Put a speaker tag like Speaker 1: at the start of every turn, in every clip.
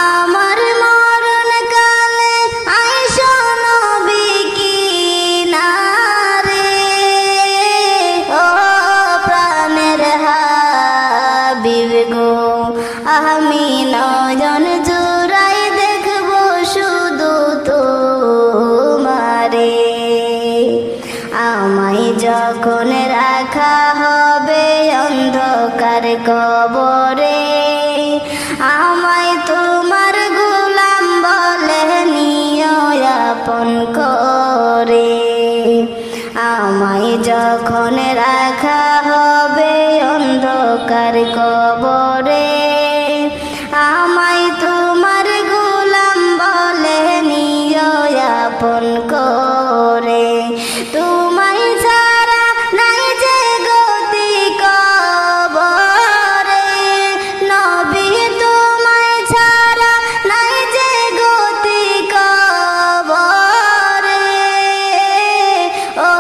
Speaker 1: আমার মরণ কালে আইসো নবী কিনারে, ও প্রাণের হাবিব গো আমি নয়ন জুড়াই দেখবো শুধু তোমারে। আমায় যখন রাখা হবে অন্ধকার কবরে, আমায় তোমার গোলাম বলে নিও আপন করে। আমায় যখন রাখা হবে অন্ধকার কবরে, আমায় তোমার গোলাম বলে নিও আপন করে। তোমায় ছাড়া নাই যে গতি কবরে, নবী তোমায় ছাড়া নাই যে গতি কবরে। ও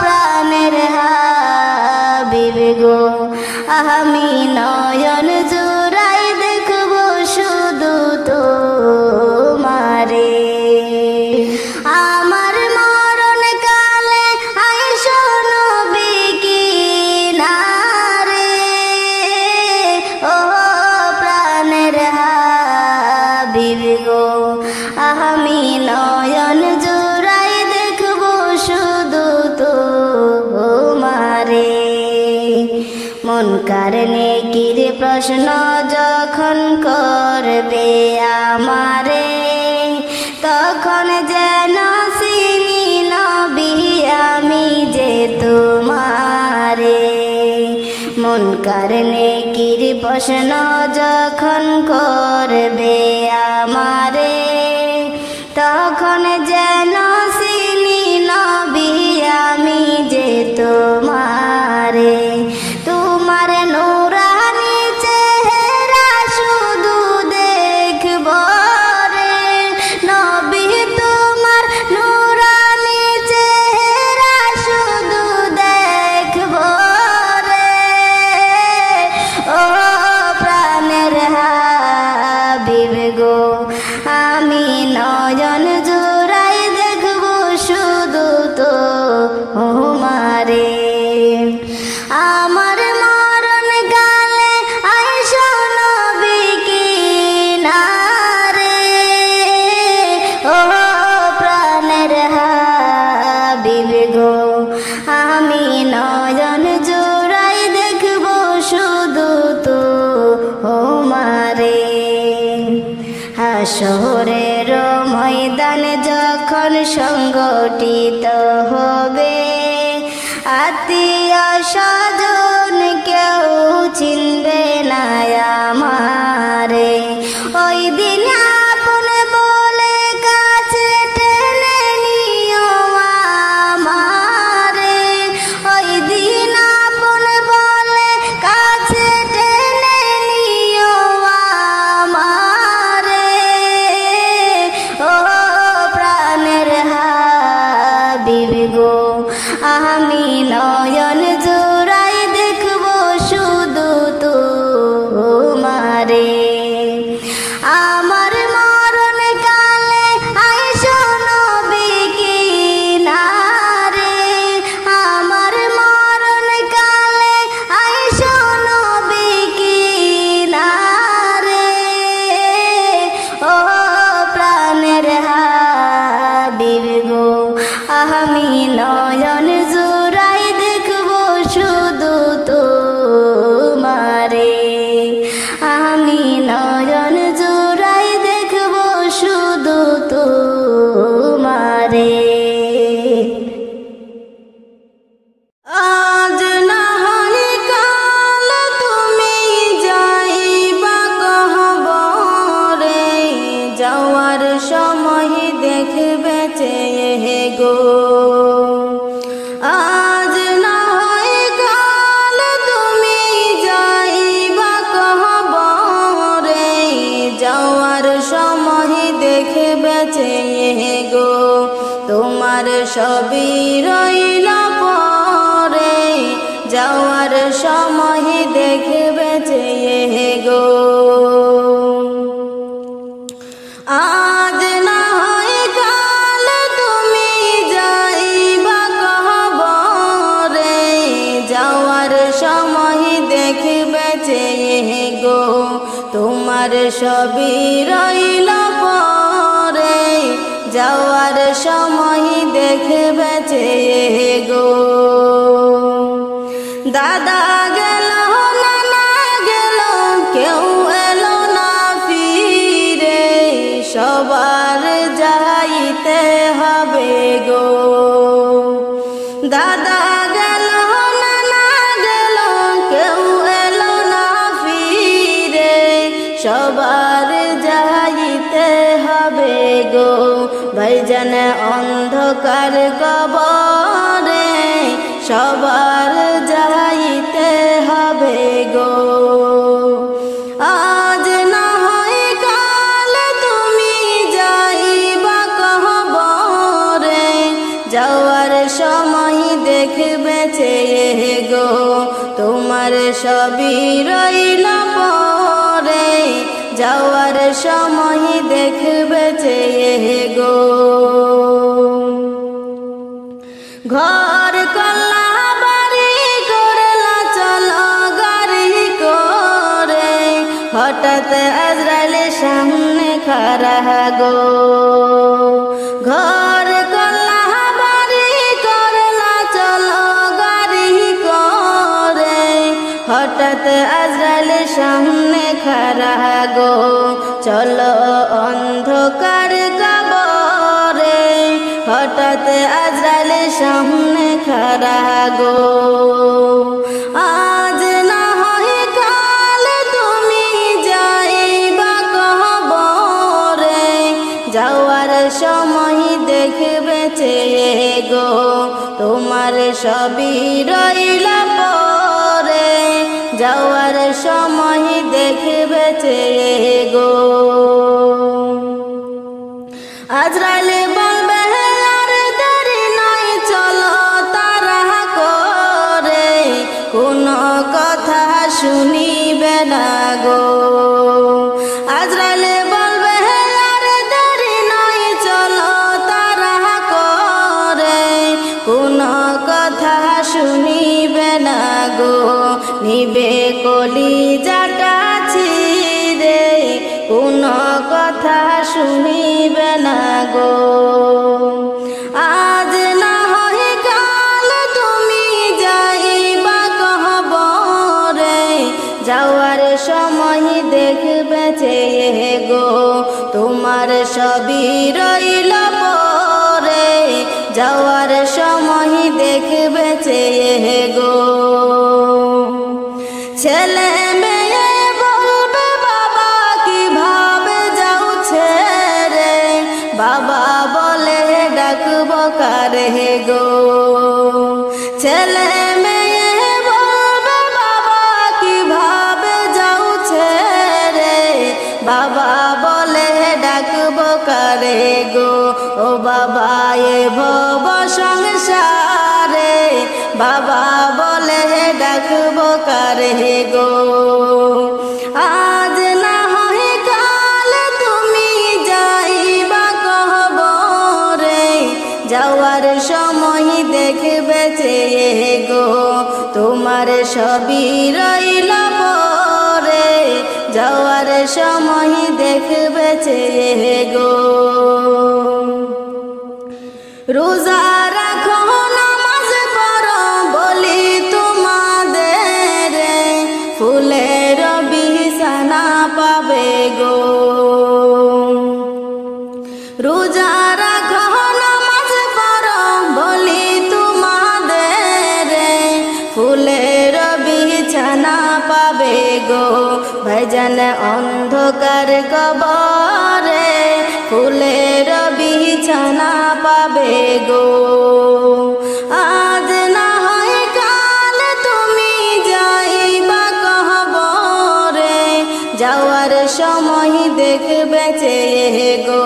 Speaker 1: প্রাণের হাবিব গো আমি নয়ন জুড়াই দেখবো শুধু তোমারে। আমার মরণ কালে আইসো নবী কিনারে, ও প্রাণের হাবিব গো আমি নয়ন জুড়াই দেখবো শুধু তোমারে। মুনকার নেকির প্রশ্ন যখন করবে আমারে, তখন যেন চিনি নবী আমি যে তোমারে। মুনকার নেকির প্রশ্ন যখন করবে আমারে, তখন যেন চিনি নবী আমি যে তোমারে। তোমার নূরানি চেহারা শুধু দেখব রে নবী, তোমার নূরানি চেহারা শুধু দেখব রে। ও প্রাণের হাবিব গো আমি নয়ন জুড়াই দেখব শুধু তোমারে। আমার মরণ কালে আইসো নবী কিনারে, ও প্রাণের হাবিব গো আমি নয়ন জুড়াই দেখবো শুধু তোমারে। হাসরের ময়দান যখন সংগঠিত হবে, আত্মীয় স্বজন কেউ চিনবে না আমারে। ওই দিন আপন বলে কাছে টেনে নিও আমারে, ওই দিন আপন বলে কাছে টেনে নিও আমারে। ও প্রাণের হাবিব গো আমি নয়ন জোড়াই দেখবো শুধু তোমারে। আমার মরণ কালে আইসো নবী কিনারে, আমার মরণ কালে আইসো নবী কিনারে। ও প্রাণের হাবিব গো আমি নয়ন জোড়াই দেখবো শুধু তোমারে। আমি নয়ন জোড়াই দেখবো শুধু তোমারে। আজ না হয় কাল তুমি যাইবা কহবরে, যাওয়ার সময় দেখবে চেয়ে গো। আজ না হয় কাল তুমি যাইবা কহবরে, যাওয়ার সময় দেখবে চেয়ে গো। তোমার সবই রইল পরে, যাওয়ার সময় দেখবে চেয়ে গো। তোমার সবই রইল পরে, যাওয়ার সময় দেখবে চেয়ে গো। দাদা গেল নানা গেল কেউ এলো না ফিরে, সবার যাইতে হবে গো। দাদা গেল নানা গেল কেউ এলো না ফিরে, সবার যাইতে হবে গো। ভাইজান অন্ধকার কবরে, সবার যাইতে হবে গো। আজ না হয় কাল তুমি যাইবা কবরে, যাওয়ার সময় দেখবে চেয়ে গো। তোমার সবই রইল পরে, যাওয়ার সময় দেখবে চেয়ে গো। ঘর কল্লা বাড়ি করলা চলো গাড়ি করে, হঠাৎ আজরাইল সামনে খাড়া গো। ঘর কল্লা বাড়ি করলা চলো গাড়ি করে, হঠাৎ আজরাইল সামনে খাড়া গো। চলো অন্ধকার কবরে, হঠাৎ আজরাইল সামনে খাড়া গো। আজ না হয় কাল তুমি যাইবা কবরে, যাওয়ার সময় দেখবে চেয়ে গো। তোমার সবই রইল পরে, যাওয়ার সময় দেখবে চেয়ে গো। আজরাইল বলবে আর দেরি নয় চলো তারা করে, কোনো কথা শুনিবে না গো। আজরাইল বলবে আর দেরি নয় চলো তারা করে, কোনো কথা শুনিবে না গো। নিবে কলিজাটা ছিঁড়ে, কোনো কথা শুনিবে না গো। আজ না হয় কাল তুমি যাইবা কবরে, যাওয়ার সময় দেখবে চেয়ে গো। তোমার সবই রইল পরে, যাওয়ার সময় দেখবে চেয়ে গো। ছেলে মেয়ে বলবে বাবা কিভাবে যাও ছেড়ে, বাবা বলে ডাকব কারে গো। ছেলে মেয়ে বলবে বাবা কিভাবে যাও ছেড়ে, বাবা বলে ডাকব কারে গো। ও বাবা এ ভব সংসারে, বাবা বলে ডাকব কারে গো। আজ না হয় কাল তুমি যাইবা কবরে, যাওয়ার সময় দেখবে চেয়ে গো। তোমার সবই রইল পরে, যাওয়ার সময় দেখবে চেয়ে গো। রোজা রাখো নামাজ পড়ো বলি তোমাদের, ফুলের বিছানা পাবে গো। রোজা রাখো নামাজ পড়ো বলি তোমাদের, ফুলের বিছানা পাবে গো। ভাইজান অন্ধকার কবরে, ফুলের বিছানা পাবে গো। আজ না হয় কাল তুমি যাইবা কবরে, যাওয়ার সময় দেখবে চেয়ে গো।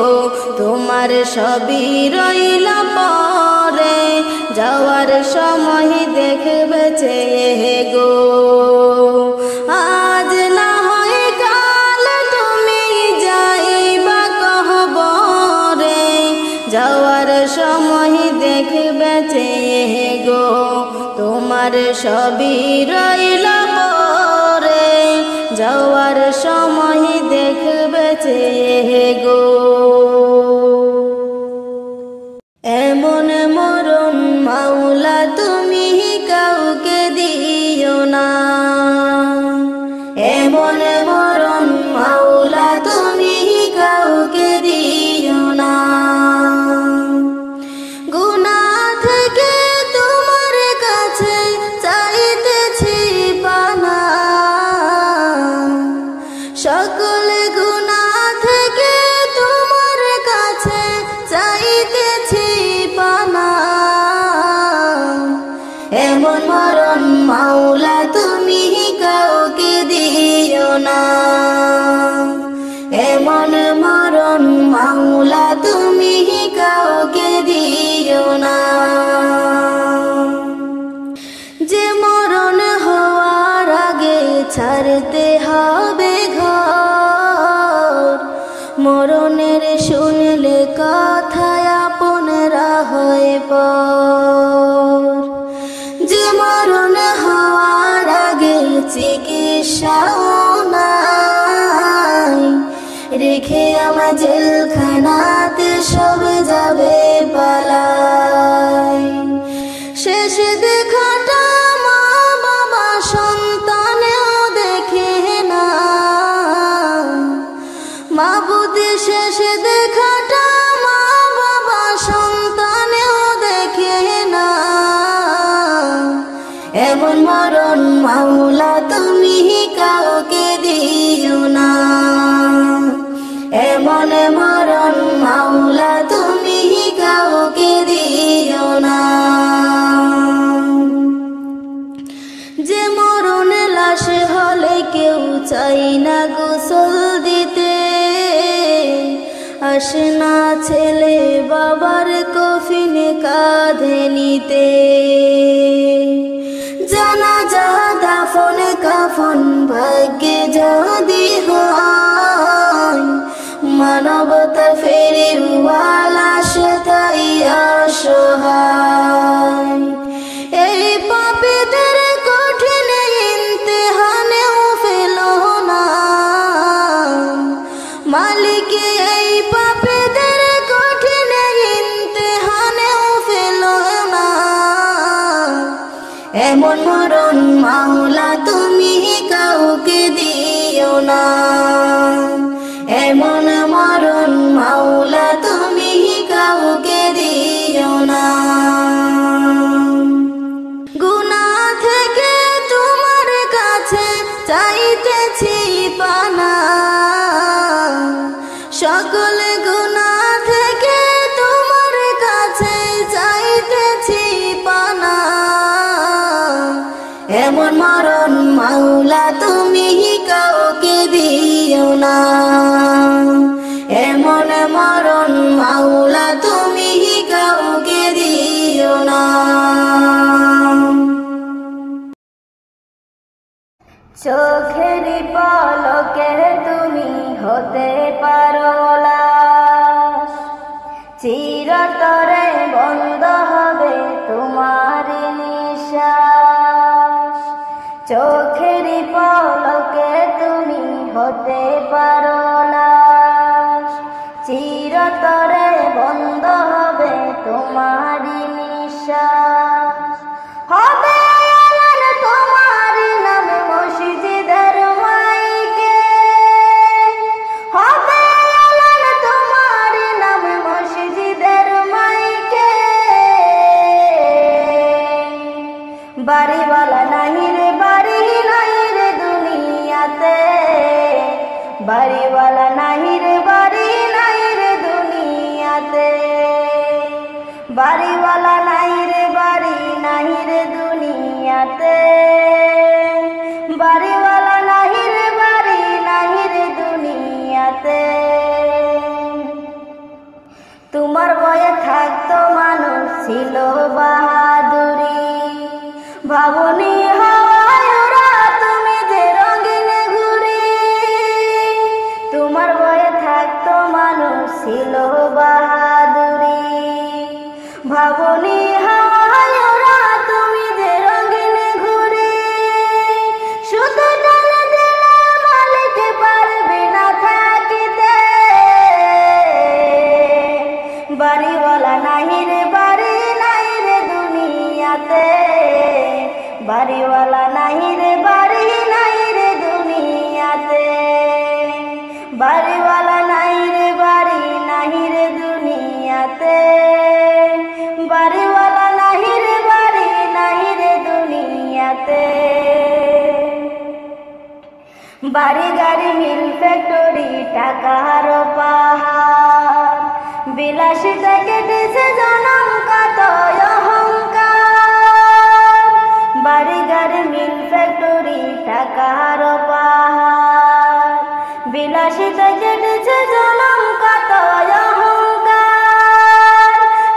Speaker 1: তোমার সবই রইল পরে, যাওয়ার সময় দেখবে চেয়ে গো। আজ না হয় কাল তুমি যাইবা কবরে, যাওয়ার সময় দেখবে চেয়ে গো। তোমার সবই রইল পরে, যাওয়ার সময় দেখ চেয়ে গো। এমন মরণ মাওলা তুমি কাউকে দিও না, এমন মরণ মাওলা তুমি কাউকে দিও না। গুনাহ থেকে তোমার কাছে চাইতেছি পানা, সকল গুনাহ থেকে তোমার কাছে চাইতেছি পানা। এমন মরণ মাওলা তুমি কাউকে দিও না, এমন মরণ মাওলা তুমি কাউকে দিও না। যে মরণ হওয়ার আগে ছাড়তে হবে ঘর, মরণের শুনলে কথায় আপনরা হয় পর। যে মরণ হওয়ার আগে চিকিৎসাও নাই, রেখে আমার জেলখানাতে সব যাবে পালাই। শেষ দেখাটা মা বাবা সন্তানেও দেখে না, মাবুদ শেষ দেখাটা মা বাবা সন্তানেও দেখে না। এমন মরণ মাওলা তুমি কাউকে দিও না, এমন মরণ মাওলা তুমি কাউকে দিও না। যে মরণ লাশ হলে কেউ চাই না গোসল দিতে, আসে না ছেলে বাবার কফিন কাঁধে নিতে। জানাজা দাফন কাফন ভাগ্যে যদি হয়, মানবতা ফেরিওয়ালা সেটাই অসহায়। এই পাপীদের কঠিন ইমতিহানেও ফেলো না, মালিক এই পাপীদের কঠিন ইমতিহানেও ফেলো না। এমন মরণ মাওলা তুমি কাউকে দিও না, এমন মরণ মাওলা তুমি কাউকে দিও না। গুনাহ থেকে তোমার কাছে চাইতেছি পানা, সকল গুনাহ থেকে তোমার কাছে চাইতেছি পানা। এমন মরণ মাওলা তুমি কাউকে দিও না, এমন মরণ মাওলা তুমি কাউকে দিও না। চোখের পলকে তুমি হতে পারো লাশ, চিরতরে বন্ধ হবে তোমার নিঃশ্বাস। চোখের পলকে তুমি হতে পারো লাশ, চিরতরে বন্ধ হবে তোমার নিঃশ্বাস। হবে এলান তোমার নামে মসজিদের মাইকে, হবে এলান তোমার নামে মসজিদের মাইকে। বাড়িওয়ালা নাহি রে বাড়ি নাই রে দুনিয়াতে, বাড়িওয়ালা নাহি রে বাড়ি নাই রে দুনিয়াতে। বাড়িওয়ালা নাই রে বাড়ি নাই রে দুনিয়াতে, বাড়িওয়ালা নাহি রে বাড়ি নাই রে দুনিয়াতে। তোমার বয়ে থাকতো মানুষ ছিল বাহাদুরি, ভাবনি হাওয়ায় ওরা তুমি যে রঙিন ঘুরি। তোমার বয়ে থাকতো মানুষ ছিল বাহাদুরি, ভাবনি হাওয়ায় ওরা তুমি যে রঙিন ঘুরি। শুধু টান দিলে মালিক পারবে না থাকিতে, বাড়িওয়ালা নাহি রে বাড়ি নাই রে দুনিয়াতে, বাড়িওয়ালা নাই রে বাড়ি নাহি রে দুনিয়াতে, বাড়িওয়ালা নাহি রে বাড়ি নাহি রে দুনিয়াতে। বাড়ি গাড়ি মিল ফ্যাক্টরি টাকার পাহাড়, বিলাসিতা কেটেছে জনম কত অহংকার। বাড়ি গাড়ি মিল ফ্যাক্টরি টাকার পাহাড়, বিলাসিতা কেটেছে জনম কত অহংকার।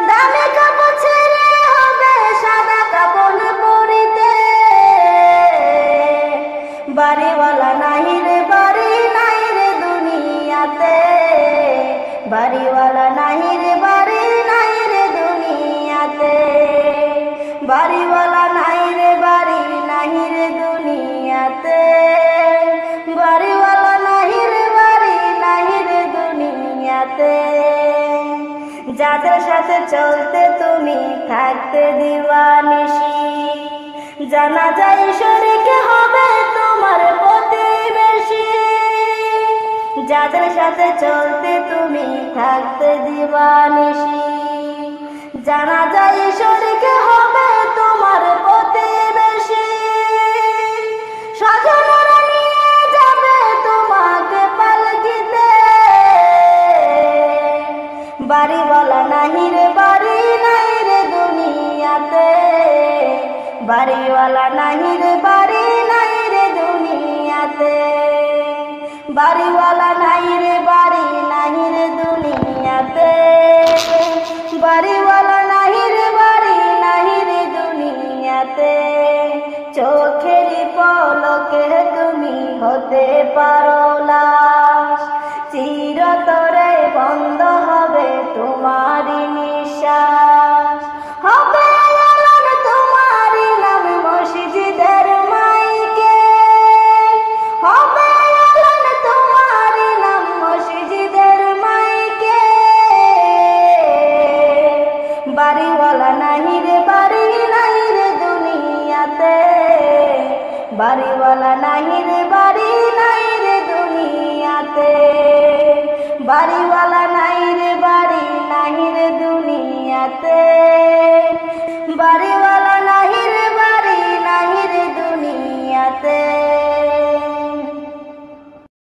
Speaker 1: দামি কাপড় ছেড়ে হবে সাদা কাপড় পরিতে, বাড়িওয়ালা নাহি রে বাড়ি নাই রে দুনিয়াতে, বাড়িওয়ালা নাহি রে বাড়ি নাই রে দুনিয়াতে, বাড়িওয়ালা নাই রে বাড়ি নাহি রে দুনিয়াতে, বাড়িওয়ালা নাহি রে বাড়ি নাহি রে দুনিয়াতে। যাদের সাথে চলতে তুমি থাকতে দিওয়ানিশি, জানা যায় শরীক হবে তোমার প্রতিবেশী। যাদের সাথে চলতে তুমি থাকতে দিওয়ানিশি, জানা যায় শরীক হবে তোমার প্রতিবেশী। স্বজনরা নিয়ে যাবে তোমাকে পালকিতে, বাড়িওয়ালা নাহি রে বাড়ি নাই রে দুনিয়াতে, বাড়িওয়ালা নাহি রে বাড়ি নাই রে দুনিয়াতে, বাড়িওয়ালা নাই রে বাড়ি নাহি রে দুনিয়াতে, বাড়িওয়ালা নাহি রে বাড়ি নাহি রে দুনিয়াতে। চোখের পলকে তুমি হতে পারো লাশ, চিরতরে বন্ধ